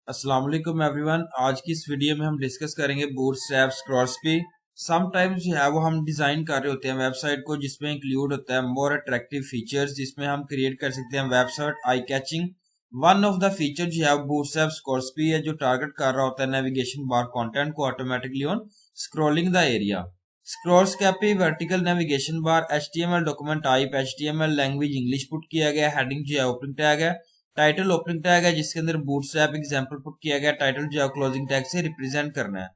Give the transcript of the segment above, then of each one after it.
अस्सलाम वालेकुम एवरीवन। आज की इस वीडियो में हम डिस्कस करेंगे बूटस्ट्रैप स्क्रॉल्सपी। समटाइम्स जो है वो हम डिजाइन कर रहे होते हैं वेबसाइट को, जिसमें इंक्लूड होता है मोर अट्रैक्टिव फीचर्स, जिसमें हम क्रिएट कर सकते हैं website eye catching. One of the feature जो है बूटस्ट्रैप स्क्रॉल्सपी है, जो टारगेट कर रहा होता है नेविगेशन बार कंटेंट को automatically on scrolling the area. Scrollspy vertical navigation bar, HTML document type, HTML language English put किया गया, हेडिंग जो है ओपनिंग टैग है, टाइटल ओपनिंग टैग है जिसके अंदर बूटस्ट्रैप एग्जांपल पुट किया गया, टाइटल जो है क्लोजिंग टैग से रिप्रेजेंट करना है।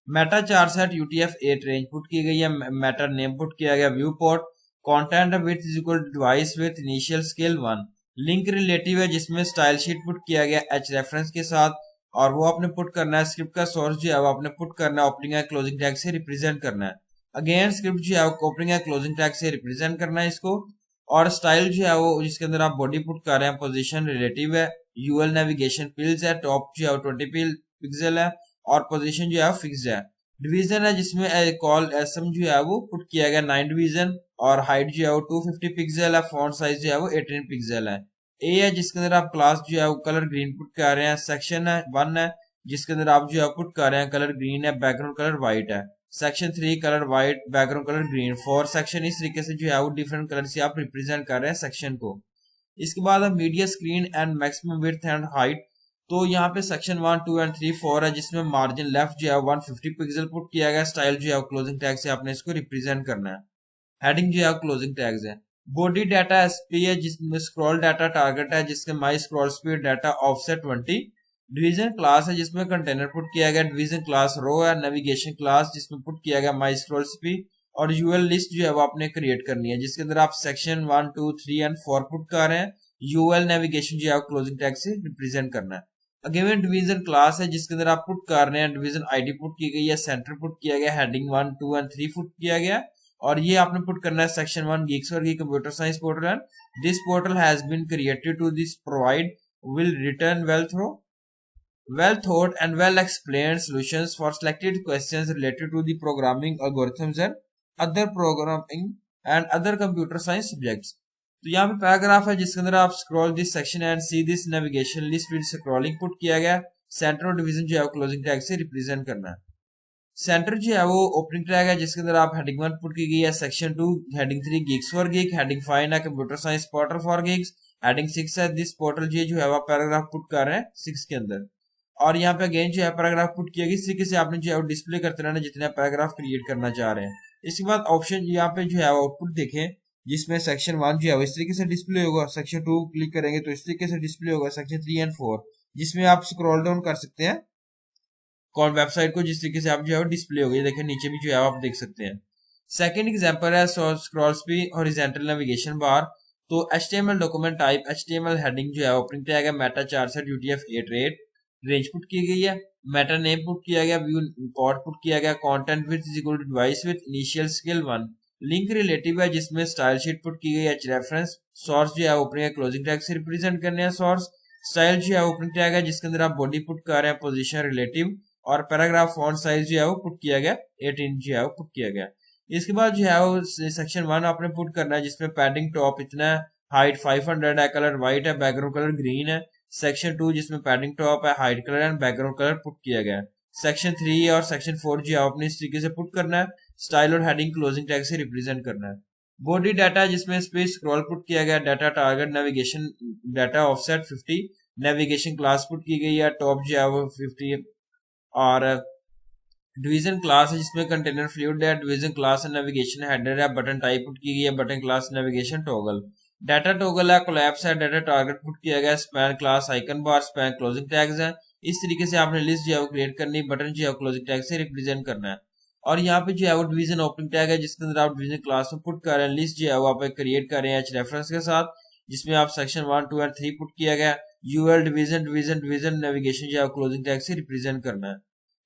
Meta 4 set UTF-8 range put की गई है, मेटा नेम पुट किया गया viewport, content width is equal to device with initial scale 1। Link relative है जिसमें स्टाइल शीट पुट किया गया एच रेफरेंस के साथ, और वो आपने पुट करना है। स्क्रिप्ट का सोर्स जो है वो आपने पुट करना है ओपनिंग है क्लोजिंग टैग से रिप्रेजेंट करना है। अगेन स्क्रिप्ट जो है ओपनिंग है क्लोजिंग टैग से रिप्रेजेंट करना है इसको। और स्टाइल जो है वो जिसके अंदर आप बॉडी पुट कर रहे हैं, पोजीशन रिलेटिव है, यूएल नेविगेशन पिल्स है, टॉप जो है 20 पिक्सल है, और पोजीशन जो है फिक्स्ड है। डिवीजन है जिसमें कॉल एसएम जो है वो पुट किया गया 9 डिवीजन, और हाइट जो है वो 250 पिक्सल है, फॉन्ट साइज जो है वो 18 पिक्सल है। ए है जिसके अंदर आप क्लास जो है वो कलर ग्रीन पुट कर रहे हैं। सेक्शन है 1 है जिसके अंदर आप जो है पुट कर रहे हैं कलर ग्रीन है, बैकग्राउंड कलर व्हाइट है। Section 3 colour white, background colour green. 4 section इस तरीके से जो है वो डिफरेंट कलर से आप रिप्रेजेंट कर रहे हैं सेक्शन को। इसके बाद है media screen and maximum width and height. तो यहाँ पे सेक्शन 1, 2 एंड 3, 4 है जिसमें मार्जिन लेफ्ट जो है 150 पिक्सल पुट किया गया। स्टाइल जो है क्लोजिंग टैग से आपने इसको रिप्रेजेंट करना है। हेडिंग जो है क्लोजिंग टैग्स है। बॉडी डाटा एसपी है जिसमें स्क्रॉल डाटा टारगेट है जिसके my scroll speed data offset 20। Division class है जिसमें कंटेनर पुट किया गया। डिवीजन क्लास रो है। नेविगेशन क्लास जिसमें पुट किया गया माई स्क्रॉल स्पीड। और यूएल लिस्ट जो है वो आपने क्रिएट करनी है जिसके अंदर आप सेक्शन 1, 2, 3 एंड 4 पुट कर रहे हैं। यूएल नेविगेशन जो है क्लोजिंग टैग से रिप्रेजेंट करना है। अगेन डिवीजन क्लास है जिसके अंदर आप पुट कर रहे हैं। डिवीजन आईडी पुट की गई है, सेंटर पुट किया गया, हेडिंग 1, 2 एंड 3 पुट किया गया। और ये आपने पुट करना है सेक्शन 1 गीक्स वर्गी computer science portal and this portal has been created to this provide will return well thought and well explained solutions for selected questions related to the programming algorithms and other programming and other computer science subjects। तो यहाँ पे paragraph है जिसके अंदर आप scroll this section and see this navigation list with scrolling put किया गया। Centre और डिवीजन जो है क्लोजिंग टैग से रिप्रेजेंट करना है। सेंटर जो है वो ओपनिंग टैग है जिसके अंदर आप हेडिंग 1 पुट की गई है। Section 2, heading 3 gigs for gig, heading 5 है computer science portal for gigs, heading 6 है दिस पोर्टल जो है वो पैराग्राफ पुट कर रहे हैं 6 के अंदर। और यहाँ पे अगेन जो है पैराग्राफ पुट किया गया। इस तरीके से आपने जो है डिस्प्ले करते रहना जितने पैराग्राफ क्रिएट करना चाह रहे हैं। इसके बाद ऑप्शन यहाँ पे जो है आउटपुट देखें जिसमें सेक्शन 1 जो है इस तरीके से डिस्प्ले होगा। सेक्शन 2 क्लिक करेंगे तो इस तरीके से डिस्प्ले होगा। सेक्शन 3 एंड 4 जिसमें आप स्क्रॉल डाउन कर सकते हैं कौन वेबसाइट को, जिस तरीके से आप जो है डिस्प्ले हो गई। देखिए नीचे भी जो है आप देख सकते हैं। सेकंड एग्जांपल है स्क्रॉल्सपी हॉरिजॉन्टल नेविगेशन बार। तो HTML document type, HTML heading जो है ओपनिंग टैग है, Meta 4 set UTF-8 range put की गई है, मेटा नेम पुट किया गया, व्यू इंपोर्ट पुट किया गया, content with is equal to device with initial scale 1। Link relative है जिसमें स्टाइल शीट पुट की गई है, रेफरेंस। सोर्स जो है ओपनिंग है क्लोजिंग टैग से रिप्रेजेंट करने हैं सोर्स। स्टाइल जो है ओपनिंग टैग है जिसके अंदर आप बॉडी पुट कर रहे हैं, पोजीशन रिलेटिव। और पैराग्राफ फॉन्ट साइज जो है वो पुट किया गया 18 जो है वो पुट किया गया। इसके बाद जो है वो सेक्शन 1 आपने पुट करना है जिसमें पैडिंग टॉप इतना है, हाइट 500 है, कलर व्हाइट है, बैकग्राउंड कलर ग्रीन है। सेक्शन 2 जिसमें पैडिंग टॉप है, height colour and background colour put किया गया है। सेक्शन 3 और सेक्शन 4 जो है अपने इस तरीके से पुट करना है। स्टाइल और हेडिंग क्लोजिंग टैग से रिप्रेजेंट करना है। बॉडी डाटा जिसमें स्पेस स्क्रॉल पुट किया गया, data target navigation data offset 50, navigation class put की गई है, टॉप जो है वो 50। और डिवीजन क्लास है जिसमें कंटेनर फ्लूइड है, डिवीजन क्लास है, नेविगेशन हेडर है, बटन टाइप पुट की गई है, button class navigation toggle, data toggle है, कोलैप्स है, डाटा टारगेट पुट किया गया, स्पैन क्लास आइकन बार, स्पैन क्लोजिंग टैग्स है। इस तरीके से आपने लिस्ट जो है क्रिएट करनी, बटन जो है क्लोजिंग टैग से रिप्रेजेंट करना है। और यहाँ पे जो है वो डिवीजन ओपनिंग टैग है जिसके अंदर आप डिवीजन क्लास में पुट कर रहे हैं, लिस्ट जो है वो आप क्रिएट कर रहे हैं एच रेफरेंस के साथ, जिसमें आप सेक्शन 1, 2 एंड 3 पुट किया गया। UL division division division navigation जो है क्लोजिंग टैग से रिप्रेजेंट करना है।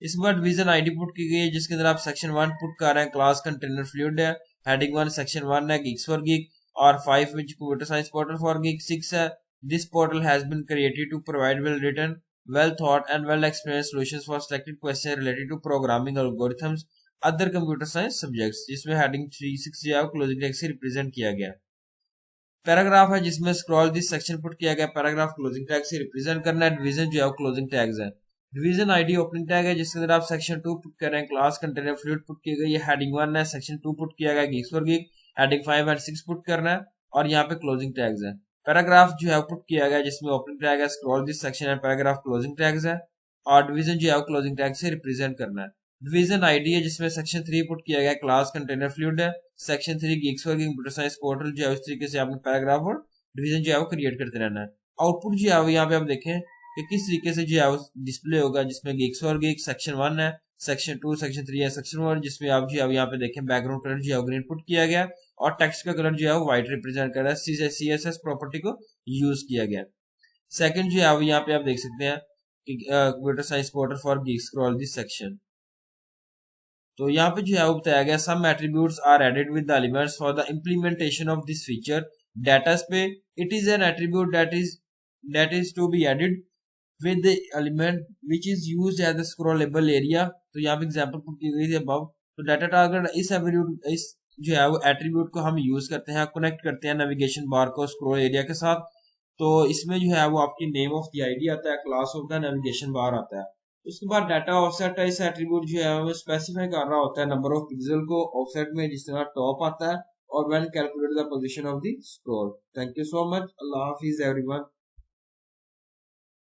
इसके बाद डिवीजन आईडी पुट की गई है जिसके अंदर आप सेक्शन 1 पुट कर रहे हैं, क्लास कंटेनर फ्लूइड है, हेडिंग 1 सेक्शन 1 है, गिग्स फॉर गिग, और 5 which computer science portal for geek, 6 है this portal has been created to provide well written well thought and well explained solutions for selected questions related to programming algorithms other computer science subjects, जिसमें heading 3, 6 जो है closing tag से represent किया गया। Paragraph है जिसमें scroll this section put किया गया, पैराग्राफ क्लोजिंग टैग से रिप्रेजेंट करना है। डिवीजन जो है क्लोजिंग टैग्स है। डिवीजन आईडी ओपनिंग टैग है जिसके अंदर आप सेक्शन 2 पुट कर रहे हैं, क्लास कंटेनर फ्लूइड पुट की गई है, हेडिंग 1 है, सेक्शन 2 पुट किया गया Geeks for geek, heading 5 and 6 put करना है और यहाँ पे क्लोजिंग टैग्स है। पैराग्राफ जो है पुट किया गया जिसमें ओपनिंग टैग है, स्क्रॉल दिस सेक्शन है, पैराग्राफ क्लोजिंग टैग्स है और डिवीजन जो है क्लोजिंग टैग से रिप्रेजेंट करना है। डिवीजन आईडी है जिसमें सेक्शन 3 पुट किया गया, क्लास कंटेनर फ्लूइड है, section 3 Geeks for geek computer science portal जो है इस तरीके से आपने पैराग्राफ और डिवीजन जो है वो क्रिएट करते रहना है। आउटपुट जो है वो यहाँ पे आप देखें कि किस तरीके से जो है वो डिस्प्ले होगा, जिसमें गीक्स फॉर गीक सेक्शन 1 है, सेक्शन 2, सेक्शन 3 है, सेक्शन 1 जिसमें आप जो है यहाँ पे देखें बैकग्राउंड कलर जो है ग्रीन पुट किया गया और टेक्स्ट का कलर जो है वो व्हाइट रिप्रेजेंट कर रहा है। CSS प्रॉपर्टी को यूज किया गया। सेकंड जो है वो यहाँ पे आप देख सकते हैं कि computer science portal for geek scroll this section. तो यहाँ पे जो है वो बताया गया some attributes are added with the elements for the implementation of this feature data पे it is an attribute that is to be added with the element which is used as the scrollable area. तो यहाँ पे example put की गई थी above. तो data target इस जो है वो एट्रीब्यूट को हम यूज करते हैं, कनेक्ट करते हैं नेविगेशन बार को स्क्रॉल एरिया के साथ। तो इसमें जो है वो आपकी नेम ऑफ द आईडी आता है, class of the navigation bar आता है। उसके बाद डाटा ऑफसेट है, इस एट्रीब्यूट जो है वो स्पेसिफाई कर रहा होता है नंबर ऑफ पिक्सल को ऑफसेट में जिस तरह टॉप आता है और when calculate the position of the scroll. Thank you so much. Allah Hafiz everyone.